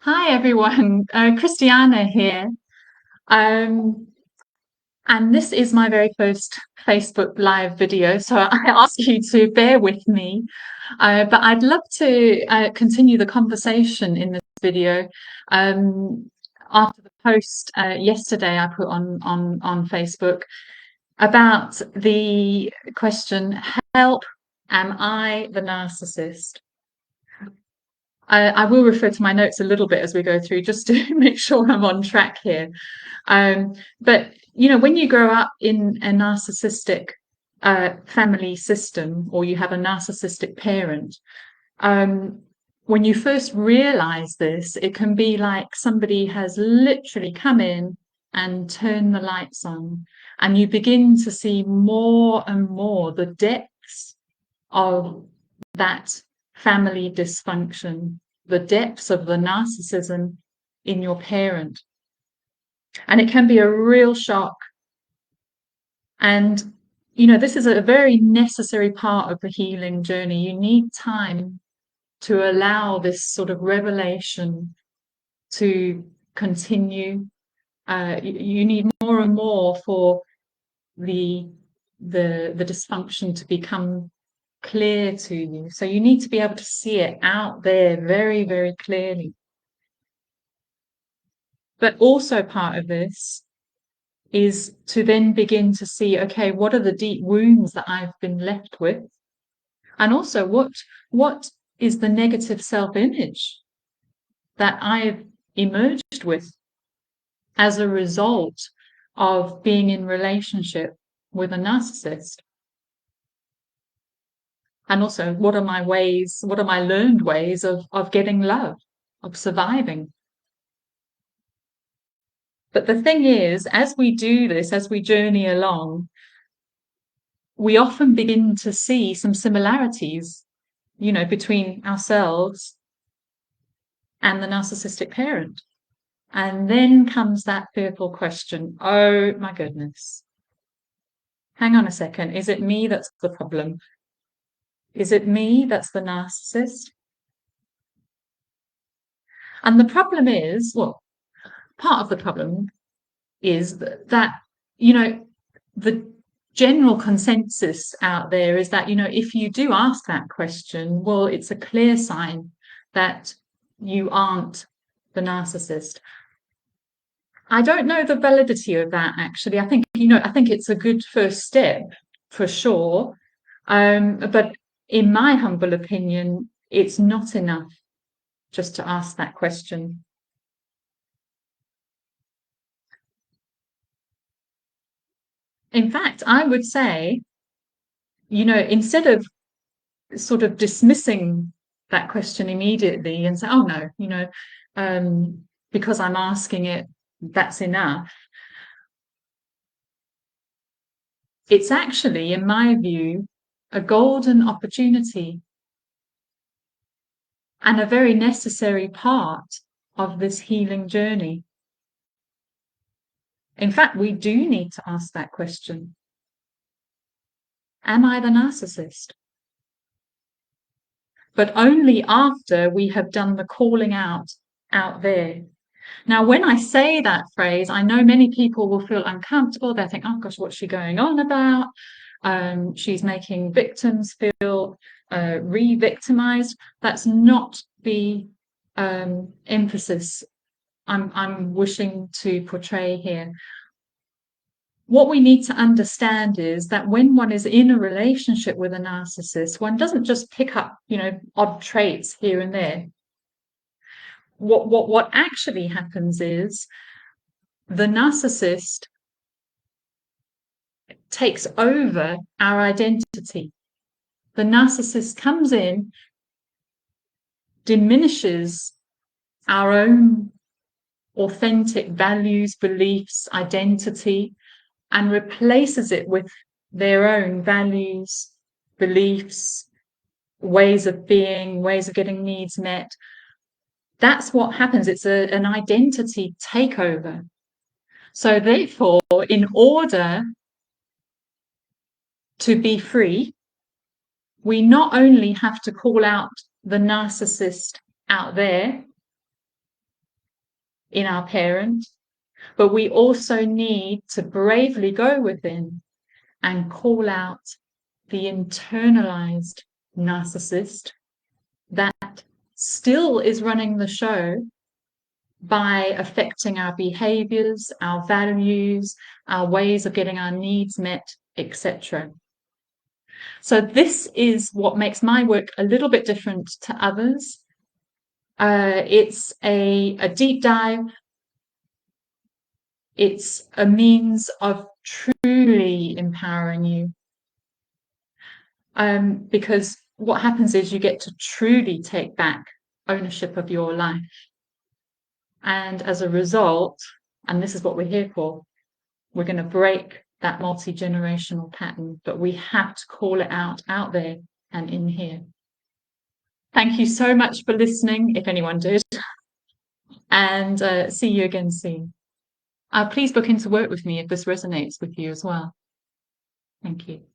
Hi everyone, Christiana here. Um, and this is my very first Facebook Live video, so I ask you to bear with me. But I'd love to continue the conversation in this video. Um, After the post yesterday I put on Facebook about the question, help, am I the narcissist? I will refer to my notes a little bit as we go through, just to make sure I'm on track here. But when you grow up in a narcissistic family system, or you have a narcissistic parent, um, when you first realize this, it can be like somebody has literally come in and turned the lights on, and you begin to see more and more the depths of that family dysfunction, the depths of the narcissism in your parent. And it can be a real shock. And, this is a very necessary part of the healing journey. You need time to allow this sort of revelation to continue. You need more and more for the the dysfunction to become clear to you. So you need to be able to see it out there very, very clearly. But also part of this is to then begin to see, okay, what are the deep wounds that I've been left with? And also what is the negative self-image that I've emerged with as a result of being in relationship with a narcissist? And also, what are my ways, what are my learned ways of getting love, of surviving? But the thing is, as we do this, as we journey along, we often begin to see some similarities, between ourselves and the narcissistic parent. And then comes that fearful question, oh my goodness, hang on a second, is it me that's the problem? Is it me that's the narcissist? And the problem is, well, part of the problem is that the general consensus out there is that, if you do ask that question, well, it's a clear sign that you aren't the narcissist. I don't know the validity of that, actually. I think it's a good first step for sure. But in my humble opinion, it's not enough just to ask that question. In fact, I would say, instead of sort of dismissing that question immediately and say, oh no, because I'm asking it, that's enough. It's actually, in my view, a golden opportunity and a very necessary part of this healing journey. In fact, we do need to ask that question. Am I the narcissist? But only after we have done the calling out there. Now, when I say that phrase, I know many people will feel uncomfortable. They think, oh gosh, what's she going on about? She's making victims feel re-victimized. That's not the emphasis I'm wishing to portray here. What we need to understand is that when one is in a relationship with a narcissist, one doesn't just pick up, odd traits here and there. What actually happens is the narcissist takes over our identity. The narcissist comes in, diminishes our own authentic values, beliefs, identity, and replaces it with their own values, beliefs, ways of being, ways of getting needs met. That's what happens. It's an identity takeover. So therefore, in order to be free, we not only have to call out the narcissist out there, in our parent, but we also need to bravely go within and call out the internalized narcissist that still is running the show by affecting our behaviors, our values, our ways of getting our needs met, etc. So this is what makes my work a little bit different to others. It's a deep dive. It's a means of truly empowering you. Because what happens is you get to truly take back ownership of your life. And as a result, and this is what we're here for, we're going to break that multi-generational pattern, but we have to call it out there and in here. Thank you so much for listening, if anyone did, and see you again soon. Please book in to work with me if this resonates with you as well. Thank you.